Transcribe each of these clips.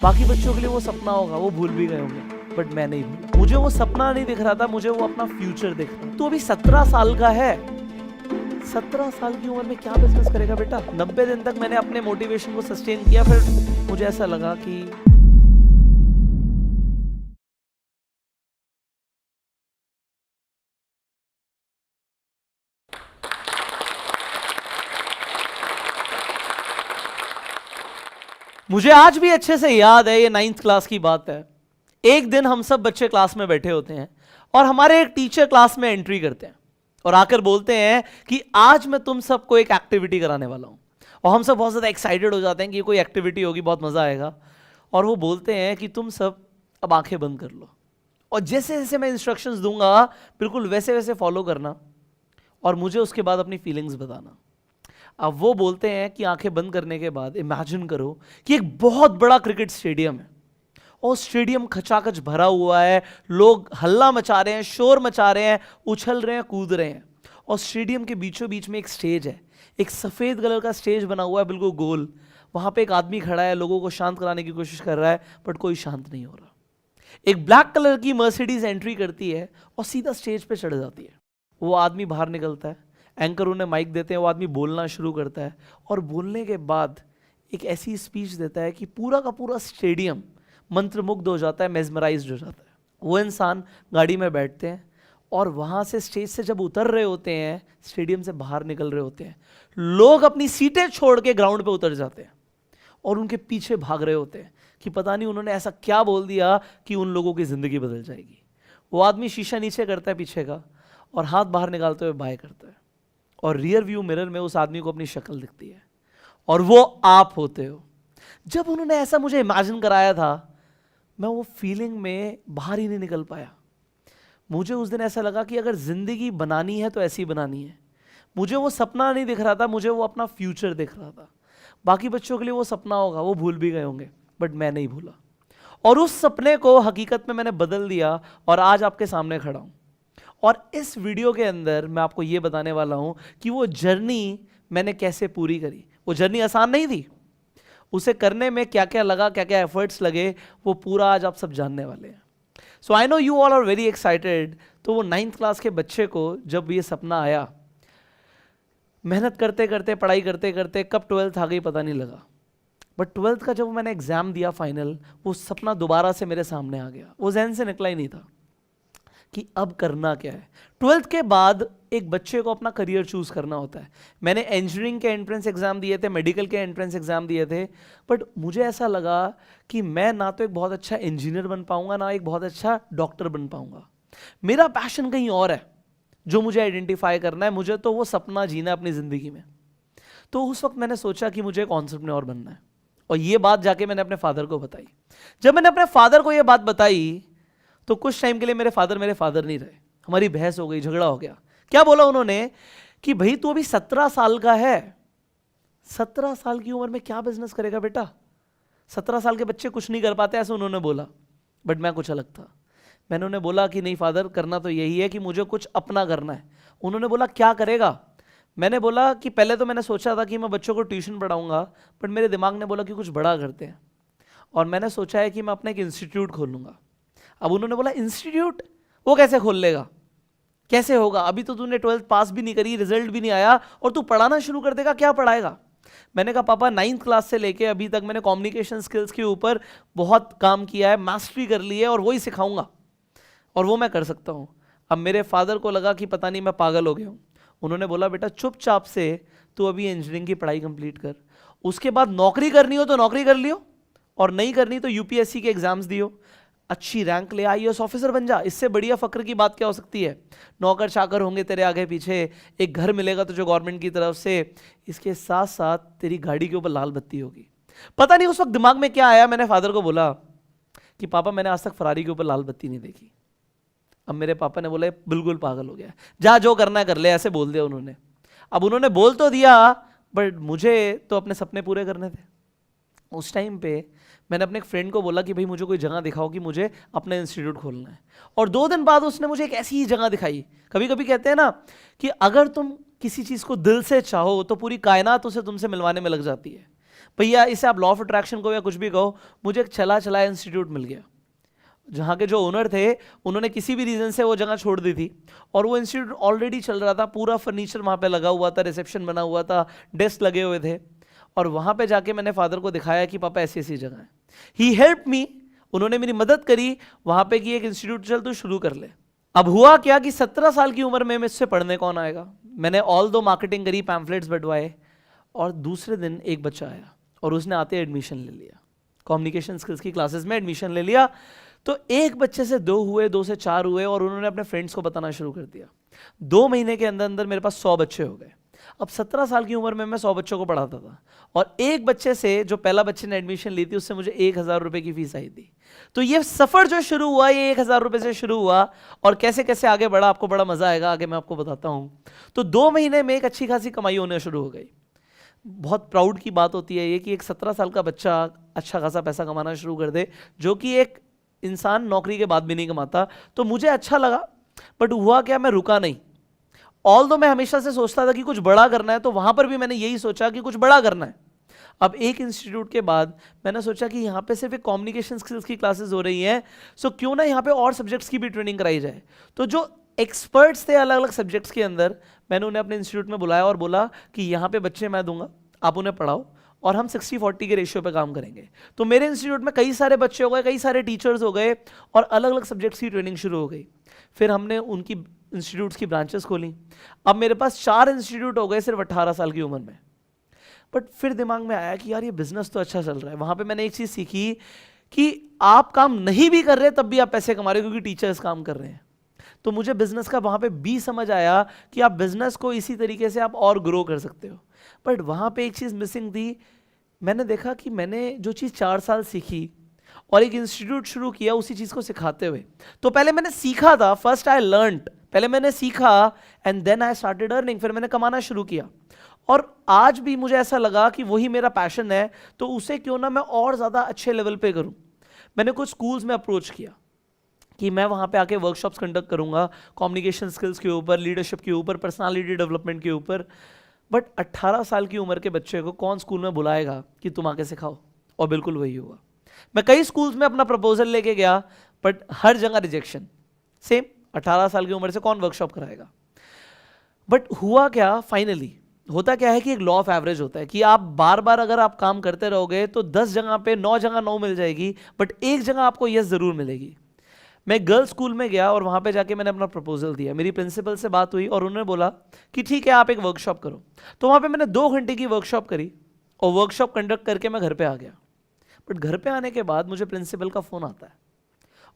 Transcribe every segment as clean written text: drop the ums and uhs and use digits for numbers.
बाकी बच्चों के लिए वो सपना होगा, वो भूल भी गए होंगे, बट मैं नहीं भूला। मुझे वो सपना नहीं दिख रहा था, मुझे वो अपना फ्यूचर दिख रहा था। तो अभी 17 साल का है, 17 साल की उम्र में क्या बिजनेस करेगा बेटा। 90 दिन तक मैंने अपने मोटिवेशन को सस्टेन किया, फिर मुझे ऐसा लगा कि मुझे आज भी अच्छे से याद है, ये 9th क्लास की बात है। एक दिन हम सब बच्चे क्लास में बैठे होते हैं और हमारे एक टीचर क्लास में एंट्री करते हैं और आकर बोलते हैं कि आज मैं तुम सबको एक एक्टिविटी कराने वाला हूं। और हम सब बहुत ज़्यादा एक्साइटेड हो जाते हैं कि कोई एक्टिविटी होगी, बहुत मज़ा आएगा। और वो बोलते हैं कि तुम सब अब आंखें बंद कर लो और जैसे जैसे मैं इंस्ट्रक्शंस दूंगा बिल्कुल वैसे वैसे फॉलो करना और मुझे उसके बाद अपनी फीलिंग्स बताना। अब वो बोलते हैं कि आंखें बंद करने के बाद इमेजिन करो कि एक बहुत बड़ा क्रिकेट स्टेडियम है और स्टेडियम खचाखच भरा हुआ है, लोग हल्ला मचा रहे हैं, शोर मचा रहे हैं, उछल रहे हैं, कूद रहे हैं। और स्टेडियम के बीचों बीच में एक स्टेज है, एक सफ़ेद कलर का स्टेज बना हुआ है, बिल्कुल गोल। वहाँ पे एक आदमी खड़ा है, लोगों को शांत कराने की कोशिश कर रहा है, बट कोई शांत नहीं हो रहा। एक ब्लैक कलर की मर्सिडीज एंट्री करती है और सीधा स्टेज पे चढ़ जाती है। वो आदमी बाहर निकलता है, एंकर उन्हें माइक देते हैं, वो आदमी बोलना शुरू करता है और बोलने के बाद एक ऐसी स्पीच देता है कि पूरा का पूरा स्टेडियम मंत्रमुग्ध हो जाता है, मेस्मराइज्ड हो जाता है। वो इंसान गाड़ी में बैठते हैं और वहाँ से स्टेज से जब उतर रहे होते हैं, स्टेडियम से बाहर निकल रहे होते हैं, लोग अपनी सीटें छोड़ के ग्राउंड पे उतर जाते हैं और उनके पीछे भाग रहे होते हैं कि पता नहीं उन्होंने ऐसा क्या बोल दिया कि उन लोगों की ज़िंदगी बदल जाएगी। वो आदमी शीशा नीचे करता है पीछे का और हाथ बाहर निकालते हुए बाय करता है और रियर व्यू मिरर में उस आदमी को अपनी शक्ल दिखती है और वो आप होते हो। जब उन्होंने ऐसा मुझे इमेजिन कराया था, मैं वो फीलिंग में बाहर ही नहीं निकल पाया। मुझे उस दिन ऐसा लगा कि अगर ज़िंदगी बनानी है तो ऐसी बनानी है। मुझे वो सपना नहीं दिख रहा था, मुझे वो अपना फ्यूचर दिख रहा था। बाकी बच्चों के लिए वो सपना होगा, वो भूल भी गए होंगे, बट मैं नहीं भूला। और उस सपने को हकीकत में मैंने बदल दिया और आज आपके सामने खड़ा हूँ। और इस वीडियो के अंदर मैं आपको ये बताने वाला हूँ कि वो जर्नी मैंने कैसे पूरी करी। वो जर्नी आसान नहीं थी, उसे करने में क्या क्या लगा, क्या क्या एफर्ट्स लगे, वो पूरा आज आप सब जानने वाले हैं। So I know you all are very excited. तो वो 9th क्लास के बच्चे को जब ये सपना आया, मेहनत करते करते, पढ़ाई करते करते कब 12th आ गई पता नहीं लगा, बट 12th का जब मैंने एग्ज़ाम दिया फाइनल, वो सपना दोबारा से मेरे सामने आ गया। वो जहन से निकला ही नहीं था कि अब करना क्या है। 12th के बाद एक बच्चे को अपना करियर चूज़ करना होता है। मैंने इंजीनियरिंग के एंट्रेंस एग्ज़ाम दिए थे, मेडिकल के एंट्रेंस एग्ज़ाम दिए थे, बट मुझे ऐसा लगा कि मैं ना तो एक बहुत अच्छा इंजीनियर बन पाऊंगा, ना एक बहुत अच्छा डॉक्टर बन पाऊंगा। मेरा पैशन कहीं और है जो मुझे आइडेंटिफाई करना है, मुझे तो वो सपना जीना है अपनी ज़िंदगी में। तो उस वक्त मैंने सोचा कि मुझे कॉन्सेप्ट में और बनना है और ये बात जाके मैंने अपने फादर को बताई। जब मैंने अपने फादर को ये बात बताई तो कुछ टाइम के लिए मेरे फादर नहीं रहे, हमारी बहस हो गई, झगड़ा हो गया। क्या बोला उन्होंने कि भाई तू अभी 17 साल का है, 17 साल की उम्र में क्या बिजनेस करेगा बेटा, 17 साल के बच्चे कुछ नहीं कर पाते, ऐसे उन्होंने बोला। बट मैं कुछ अलग था। मैंने उन्हें बोला कि नहीं फादर, करना तो यही है कि मुझे कुछ अपना करना है। उन्होंने बोला क्या करेगा। मैंने बोला कि पहले तो मैंने सोचा था कि मैं बच्चों को ट्यूशन पढ़ाऊंगा, बट मेरे दिमाग ने बोला कि कुछ बड़ा करते हैं और मैंने सोचा है कि मैं अपना एक इंस्टीट्यूट खोलूंगा। अब उन्होंने बोला इंस्टीट्यूट, वो कैसे खोल लेगा, कैसे होगा, अभी तो तूने 12th पास भी नहीं करी, रिजल्ट भी नहीं आया और तू पढ़ाना शुरू कर देगा, क्या पढ़ाएगा। मैंने कहा पापा 9th क्लास से लेके अभी तक मैंने कम्युनिकेशन स्किल्स के ऊपर बहुत काम किया है, मास्टरी कर ली है और वही सिखाऊंगा और वो मैं कर सकता हूँ। अब मेरे फादर को लगा कि पता नहीं मैं पागल हो गया हूँ। उन्होंने बोला बेटा चुपचाप से तू अभी इंजीनियरिंग की पढ़ाई कंप्लीट कर, उसके बाद नौकरी करनी हो तो नौकरी कर लियो और नहीं करनी तो यूपीएससी के एग्जाम्स दियो, अच्छी रैंक ले, आईएएस ऑफिसर बन जा। इससे बढ़िया फक्र की बात क्या हो सकती है। नौकर चाकर होंगे तेरे आगे पीछे, एक घर मिलेगा तुझे गवर्नमेंट की तरफ से, इसके साथ साथ तेरी गाड़ी के ऊपर लाल बत्ती होगी। पता नहीं उस वक्त दिमाग में क्या आया, मैंने फादर को बोला कि पापा मैंने आज तक फरारी के ऊपर लाल बत्ती नहीं देखी। अब मेरे पापा ने बोला बिल्कुल पागल हो गया, जा जो करना है कर ले, ऐसे बोल दिया उन्होंने। अब उन्होंने बोल तो दिया बट मुझे तो अपने सपने पूरे करने थे। उस टाइम पे मैंने अपने एक फ्रेंड को बोला कि भाई मुझे कोई जगह दिखाओ कि मुझे अपना इंस्टीट्यूट खोलना है, और 2 दिन बाद उसने मुझे एक ऐसी ही जगह दिखाई। कभी कभी कहते हैं ना कि अगर तुम किसी चीज़ को दिल से चाहो तो पूरी कायनात उसे तुमसे मिलवाने में लग जाती है। भैया इसे आप लॉ ऑफ अट्रैक्शन को या कुछ भी कहो, मुझे एक चला चलाया इंस्टीट्यूट मिल गया जहाँ के जो ओनर थे उन्होंने किसी भी रीज़न से वो जगह छोड़ दी थी, और वो इंस्टीट्यूट ऑलरेडी चल रहा था, पूरा फर्नीचर वहाँ पे लगा हुआ था, रिसेप्शन बना हुआ था, डेस्क लगे हुए थे। और वहाँ पे जाके मैंने फादर को दिखाया कि पापा ऐसी ऐसी जगह है। ही हेल्प मी, उन्होंने मेरी मदद करी वहाँ पे कि एक इंस्टीट्यूट चल तू शुरू कर ले। अब हुआ क्या कि 17 साल की उम्र में मुझसे पढ़ने कौन आएगा। मैंने ऑल दो मार्केटिंग करी, पैम्फलेट्स बंटवाए, और दूसरे दिन एक बच्चा आया और उसने आते एडमिशन ले लिया, कम्युनिकेशन स्किल्स की क्लासेस में एडमिशन ले लिया। तो एक बच्चे से 2 हुए, 2 से 4 हुए, और उन्होंने अपने फ्रेंड्स को बताना शुरू कर दिया। 2 महीने के अंदर अंदर मेरे पास 100 बच्चे हो गए। अब 17 साल की उम्र में मैं 100 बच्चों को पढ़ाता था, और एक बच्चे से, जो पहला बच्चे ने एडमिशन ली थी, उससे मुझे 1000 रुपए की फीस आई थी। तो ये सफर जो शुरू हुआ, ये 1000 रुपए से शुरू हुआ, और कैसे कैसे आगे बढ़ा, आपको बड़ा मजा आएगा, आगे मैं आपको बताता हूं। तो 2 महीने में एक अच्छी खासी कमाई होने शुरू हो गई। बहुत प्राउड की बात होती है ये कि एक 17 साल का बच्चा अच्छा खासा पैसा कमाना शुरू कर दे, जो कि एक इंसान नौकरी के बाद भी नहीं कमाता। तो मुझे अच्छा लगा, बट हुआ क्या, मैं रुका नहीं। ऑल दो मैं हमेशा से सोचता था कि कुछ बड़ा करना है, तो वहां पर भी मैंने यही सोचा कि कुछ बड़ा करना है। अब एक इंस्टीट्यूट के बाद मैंने सोचा कि यहाँ पे सिर्फ एक कम्युनिकेशन स्किल्स की क्लासेस हो रही हैं, सो क्यों ना यहाँ पे और सब्जेक्ट्स की भी ट्रेनिंग कराई जाए। तो जो एक्सपर्ट्स थे अलग अलग सब्जेक्ट्स के अंदर, मैंने उन्हें अपने इंस्टीट्यूट में बुलाया और बोला कि यहाँ पे बच्चे मैं दूंगा, आप उन्हें पढ़ाओ, और हम 60-40 के रेशियो पे काम करेंगे। तो मेरे इंस्टीट्यूट में कई सारे बच्चे हो गए, कई सारे टीचर्स हो गए, और अलग अलग सब्जेक्ट्स की ट्रेनिंग शुरू हो गई। फिर हमने उनकी इंस्टीट्यूट्स की ब्रांचेस खोली। अब मेरे पास 4 इंस्टीट्यूट हो गए सिर्फ 18 साल की उम्र में। बट फिर दिमाग में आया कि यार ये बिजनेस तो अच्छा चल रहा है। वहां पे मैंने एक चीज सीखी कि आप काम नहीं भी कर रहे तब भी आप पैसे कमा रहे हो, क्योंकि टीचर्स काम कर रहे हैं। तो मुझे बिजनेस का वहां पे भी समझ आया कि आप बिजनेस को इसी तरीके से आप और ग्रो कर सकते हो। बट वहां पे एक चीज मिसिंग थी। मैंने देखा कि मैंने जो चीज 4 साल सीखी और एक इंस्टीट्यूट शुरू किया उसी चीज को सिखाते हुए। तो पहले मैंने सीखा था, फर्स्ट आई लर्नड, पहले मैंने सीखा and then I started earning, फिर मैंने कमाना शुरू किया। और आज भी मुझे ऐसा लगा कि वही मेरा पैशन है, तो उसे क्यों ना मैं और ज़्यादा अच्छे लेवल पे करूं। मैंने कुछ स्कूल्स में अप्रोच किया कि मैं वहाँ पे आके वर्कशॉप्स कंडक्ट करूंगा कम्युनिकेशन स्किल्स के ऊपर, लीडरशिप के ऊपर, पर्सनालिटी डेवलपमेंट के ऊपर। बट 18 साल की उम्र के बच्चे को कौन स्कूल में बुलाएगा कि तुम आके सिखाओ, और बिल्कुल वही हुआ। मैं कई स्कूल्स में अपना प्रपोजल लेके गया, बट हर जगह रिजेक्शन। सेम 18 साल की उम्र से कौन वर्कशॉप कराएगा। बट हुआ क्या, फाइनली होता क्या है कि एक लॉ ऑफ एवरेज होता है कि आप बार बार अगर आप काम करते रहोगे तो 10 जगह पे 9 जगह 9 मिल जाएगी, बट एक जगह आपको यस जरूर मिलेगी। मैं गर्ल्स स्कूल में गया और वहां पे जाके मैंने अपना प्रपोजल दिया। मेरी प्रिंसिपल से बात हुई और उन्होंने बोला कि ठीक है आप एक वर्कशॉप करो। तो वहां पे मैंने 2 घंटे की वर्कशॉप करी, और वर्कशॉप कंडक्ट करके मैं घर पे आ गया। बट घर पे आने के बाद मुझे प्रिंसिपल का फोन आता है,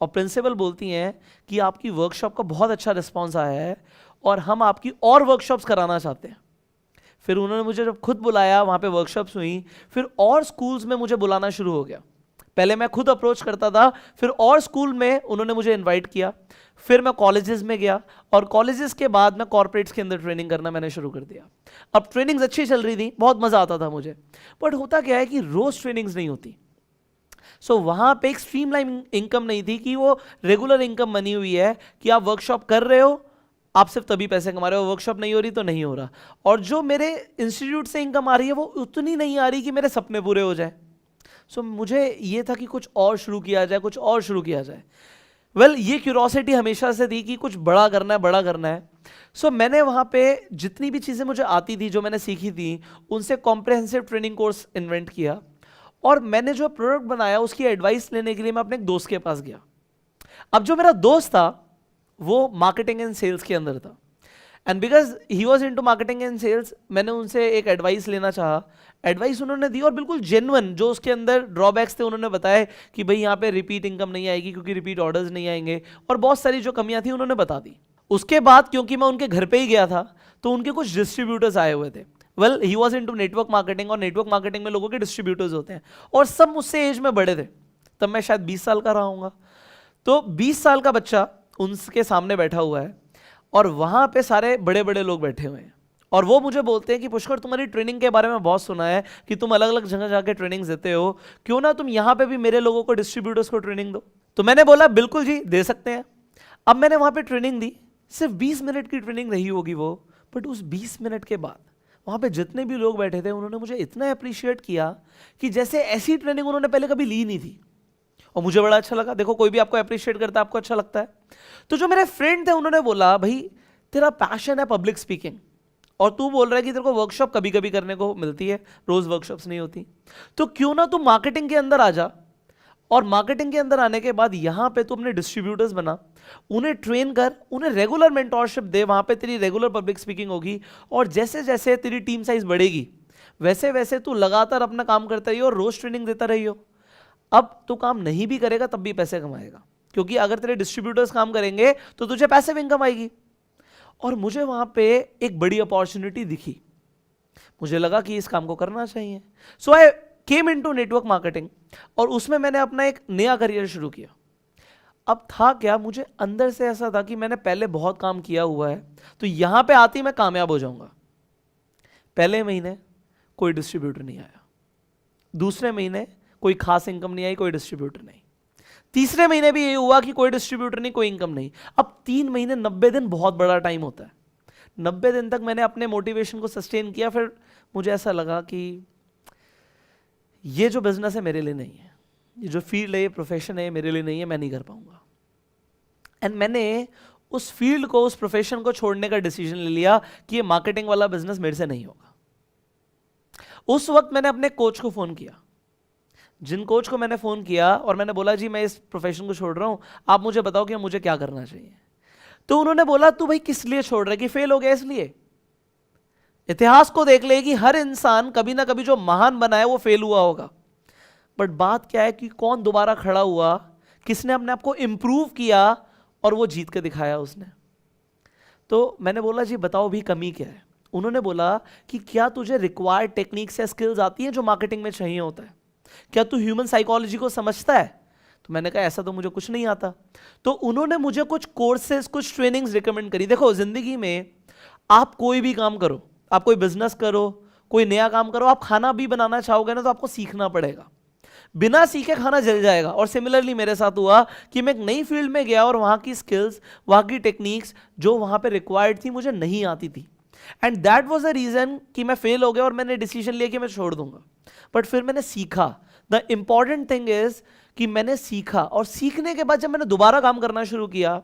और प्रिंसिपल बोलती हैं कि आपकी वर्कशॉप का बहुत अच्छा रिस्पॉन्स आया है और हम आपकी और वर्कशॉप्स कराना चाहते हैं। फिर उन्होंने मुझे जब खुद बुलाया, वहाँ पे वर्कशॉप्स हुई, फिर और स्कूल्स में मुझे बुलाना शुरू हो गया। पहले मैं खुद अप्रोच करता था, फिर और स्कूल में उन्होंने मुझे इनवाइट किया, फिर मैं कॉलेजेस में गया, और कॉलेजेस के बाद मैं कॉर्पोरेट्स के अंदर ट्रेनिंग करना मैंने शुरू कर दिया। अब ट्रेनिंग्स अच्छी चल रही थी, बहुत मज़ा आता था मुझे, बट होता क्या है कि रोज़ ट्रेनिंग्स नहीं होती। सो वहाँ पे एक स्ट्रीमलाइन इनकम नहीं थी कि वो रेगुलर इनकम बनी हुई है कि आप वर्कशॉप कर रहे हो, आप सिर्फ तभी पैसे कमा रहे हो, वर्कशॉप नहीं हो रही तो नहीं हो रहा। और जो मेरे इंस्टीट्यूट से इनकम आ रही है वो उतनी नहीं आ रही कि मेरे सपने पूरे हो जाए। सो मुझे ये था कि कुछ और शुरू किया जाए, कुछ और शुरू किया जाए। वेल, ये क्यूरोसिटी हमेशा से थी कि कुछ बड़ा करना है, बड़ा करना है। सो मैंने वहाँ पे जितनी भी चीज़ें मुझे आती थी, जो मैंने सीखी थी, उनसे कॉम्प्रिहेंसिव ट्रेनिंग कोर्स इन्वेंट किया, और मैंने जो प्रोडक्ट बनाया उसकी एडवाइस लेने के लिए मैं अपने एक दोस्त के पास गया। अब जो मेरा दोस्त था वो मार्केटिंग एंड सेल्स के अंदर था, and because he was into marketing and sales, मैंने उनसे एक एडवाइस लेना चाहा। एडवाइस उन्होंने दी और बिल्कुल जेन्युइन, जो उसके अंदर ड्रॉबैक्स थे उन्होंने बताए कि भाई यहाँ पे रिपीट इनकम नहीं आएगी क्योंकि रिपीट ऑर्डर्स नहीं आएंगे, और बहुत सारी जो कमियां थी उन्होंने बता दी। उसके बाद क्योंकि मैं उनके घर पे ही गया था, तो उनके कुछ डिस्ट्रीब्यूटर्स आए हुए थे। Well, he was into network marketing, और नेटवर्क मार्केटिंग में लोगों के डिस्ट्रीब्यूटर्स होते हैं, और सब मुझसे एज में बड़े थे। तब मैं शायद 20 साल का रहा हूँगा। तो 20 साल का बच्चा उनके सामने बैठा हुआ है, और वहाँ पे सारे बड़े बड़े लोग बैठे हुए हैं, और वो मुझे बोलते हैं कि पुष्कर, तुम्हारी ट्रेनिंग के बारे में बहुत सुना है कि तुम अलग अलग जगह जाके ट्रेनिंग देते हो, क्यों ना तुम यहाँ पे भी मेरे लोगों को, डिस्ट्रीब्यूटर्स को ट्रेनिंग दो। तो मैंने बोला बिल्कुल जी, दे सकते हैं। अब मैंने वहाँ पे ट्रेनिंग दी, सिर्फ 20 मिनट की ट्रेनिंग रही होगी वो, बट उस 20 मिनट के बाद वहाँ पे जितने भी लोग बैठे थे उन्होंने मुझे इतना अप्रिशिएट किया कि जैसे ऐसी ट्रेनिंग उन्होंने पहले कभी ली नहीं थी, और मुझे बड़ा अच्छा लगा। देखो कोई भी आपको अप्रिशिएट करता है आपको अच्छा लगता है। तो जो मेरे फ्रेंड थे उन्होंने बोला भाई तेरा पैशन है पब्लिक स्पीकिंग, और तू बोल रहा है कि तेरे को वर्कशॉप कभी कभी करने को मिलती है, रोज वर्कशॉप्स नहीं होती, तो क्यों ना तू मार्केटिंग के अंदर आ जा, और मार्केटिंग के अंदर आने के बाद यहां पे तू अपने डिस्ट्रीब्यूटर्स बना, उन्हें ट्रेन कर, उन्हें रेगुलर मेंटोरशिप दे, वहां पे तेरी रेगुलर पब्लिक स्पीकिंग होगी, और जैसे जैसे तेरी टीम साइज बढ़ेगी वैसे वैसे तू लगातार अपना काम करता रहियो और रोज ट्रेनिंग देता रहियो। अब तू काम नहीं भी करेगा तब भी पैसे कमाएगा, क्योंकि अगर तेरे डिस्ट्रीब्यूटर्स काम करेंगे तो तुझे पैसिव इनकम आएगी। और मुझे वहां पे एक बड़ी अपॉर्चुनिटी दिखी, मुझे लगा कि इस काम को करना चाहिए। सो आई केम इनटू नेटवर्क मार्केटिंग, और उसमें मैंने अपना एक नया करियर शुरू किया। अब था क्या, मुझे अंदर से ऐसा था कि मैंने पहले बहुत काम किया हुआ है, तो यहां पे आते ही मैं कामयाब हो जाऊंगा। पहले महीने कोई डिस्ट्रीब्यूटर नहीं आया, दूसरे महीने कोई खास इनकम नहीं आई, कोई डिस्ट्रीब्यूटर नहीं, तीसरे महीने भी ये हुआ कि कोई डिस्ट्रीब्यूटर नहीं, कोई इनकम नहीं। अब 3 महीने 90 दिन बहुत बड़ा टाइम होता है। 90 दिन तक मैंने अपने मोटिवेशन को सस्टेन किया। फिर मुझे ऐसा लगा कि ये जो बिजनेस है मेरे लिए नहीं है, ये जो फील्ड है, ये प्रोफेशन है, मेरे लिए नहीं है, मैं नहीं कर पाऊंगा। एंड मैंने उस फील्ड को, उस प्रोफेशन को छोड़ने का डिसीजन ले लिया कि ये मार्केटिंग वाला बिजनेस मेरे से नहीं होगा। उस वक्त मैंने अपने कोच को फोन किया, जिन कोच को मैंने फोन किया और मैंने बोला जी मैं इस प्रोफेशन को छोड़ रहा हूं, आप मुझे बताओ कि मुझे क्या करना चाहिए। तो उन्होंने बोला तू भाई किस लिए छोड़ रहा है, कि फेल हो गया इसलिए? इतिहास को देख ले कि हर इंसान कभी ना कभी जो महान बना है वो फेल हुआ होगा, बट बात क्या है कि कौन दोबारा खड़ा हुआ, किसने अपने आप को इंप्रूव किया और वो जीत के दिखाया उसने। तो मैंने बोला जी बताओ भी कमी क्या है। उन्होंने बोला कि क्या तुझे रिक्वायर्ड टेक्निक्स या स्किल्स आती हैं जो मार्केटिंग में चाहिए होता है, क्या तू ह्यूमन साइकोलॉजी को समझता है? तो मैंने कहा ऐसा तो मुझे कुछ नहीं आता। तो उन्होंने मुझे कुछ कोर्सेज, कुछ ट्रेनिंग्स रिकमेंड करी। देखो जिंदगी में आप कोई भी काम करो, आप कोई बिजनेस करो, कोई नया काम करो, आप खाना भी बनाना चाहोगे ना तो आपको सीखना पड़ेगा, बिना सीखे खाना जल जाएगा। और सिमिलरली मेरे साथ हुआ कि मैं एक नई फील्ड में गया और वहां की स्किल्स, वहां की टेक्निक्स जो वहां पे रिक्वायर्ड थी मुझे नहीं आती थी, and that was the reason कि मैं फेल हो गया और मैंने डिसीजन लिया कि मैं छोड़ दूंगा। बट फिर मैंने सीखा। द इंपॉर्टेंट थिंग इज कि मैंने सीखा, और सीखने के बाद जब मैंने दोबारा काम करना शुरू किया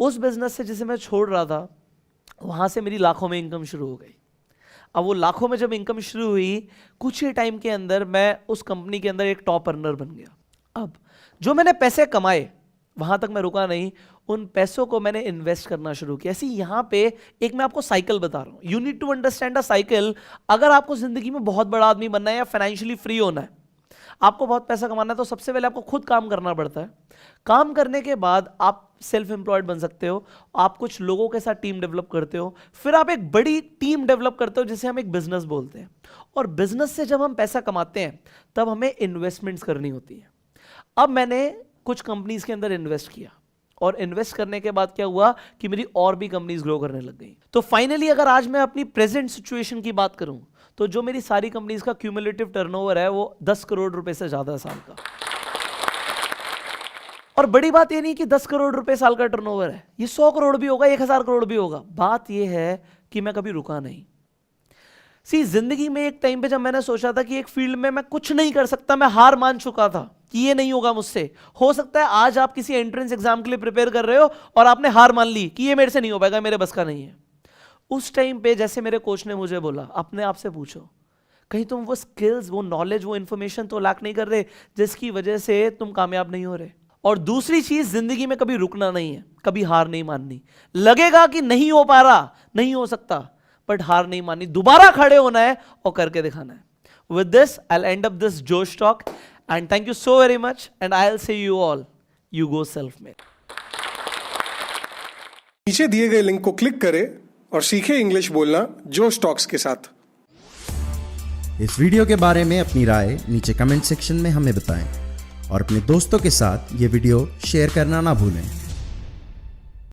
उस बिजनेस से जिसे मैं छोड़ रहा था, वहां से मेरी लाखों में इनकम शुरू हो गई। अब वो लाखों में जब इनकम शुरू हुई, कुछ ही टाइम के अंदर मैं उस कंपनी के अंदर एक टॉप अर्नर बन गया। अब जो मैंने पैसे कमाए वहां तक मैं रुका नहीं, उन पैसों को मैंने इन्वेस्ट करना शुरू किया। ऐसी यहां पे एक मैं आपको साइकिल बता रहा हूं, you need to understand a cycle. अगर आपको जिंदगी में बहुत बड़ा आदमी बनना है या फाइनेंशियली फ्री होना है, आपको बहुत पैसा कमाना है, तो सबसे पहले आपको खुद काम करना पड़ता है। काम करने के बाद आप सेल्फ एम्प्लॉयड बन सकते हो, आप कुछ लोगों के साथ टीम डेवलप करते हो, फिर आप एक बड़ी टीम डेवलप करते हो जिसे हम एक बिजनेस बोलते हैं। और बिजनेस से जब हम पैसा कमाते हैं तब हमें इन्वेस्टमेंट्स करनी होती है। अब मैंने कुछ कंपनीज के अंदर इन्वेस्ट किया, और इन्वेस्ट करने के बाद क्या हुआ कि मेरी और भी कंपनीज ग्रो करने लग गई। तो फाइनली अगर आज मैं अपनी प्रेजेंट सिचुएशन की बात करूं तो जो मेरी सारी कंपनीज का क्यूमुलेटिव टर्नओवर है वो 10 करोड़ रुपए से ज्यादा साल का। और बड़ी बात ये नहीं कि 10 करोड़ रुपए साल का टर्नओवर है, ये 100 करोड़ भी होगा, 1000 करोड़ भी होगा। बात ये है कि मैं कभी रुका नहीं। सी जिंदगी में एक टाइम पे जब मैंने सोचा था कि एक फील्ड में मैं कुछ नहीं कर सकता, मैं हार मान चुका था कि ये नहीं होगा मुझसे। हो सकता है आज आप किसी एंट्रेंस एग्जाम के लिए प्रिपेयर कर रहे हो और आपने हार मान ली कि ये मेरे से नहीं हो पाएगा, मेरे बस का नहीं है। उस टाइम पे जैसे मेरे कोच ने मुझे बोला, अपने आप से पूछो कहीं तुम वो स्किल्स, वो नॉलेज, वो इंफॉर्मेशन तो लैक नहीं कर रहे जिसकी वजह से तुम कामयाब नहीं हो रहे। और दूसरी चीज, जिंदगी में कभी रुकना नहीं है, कभी हार नहीं माननी। लगेगा कि नहीं हो पा रहा, नहीं हो सकता, बट हार नहीं माननी, दोबारा खड़े होना है और करके दिखाना है। With this I will end up this Josh talk and thank you so very much and I will say you all, you go self made. नीचे दिए गए लिंक को क्लिक करें और सीखें इंग्लिश बोलना जोश टॉक्स के साथ। इस वीडियो के बारे में अपनी राय नीचे कमेंट सेक्शन में हमें बताएं और अपने दोस्तों के साथ ये वीडियो शेयर करना ना भूलें।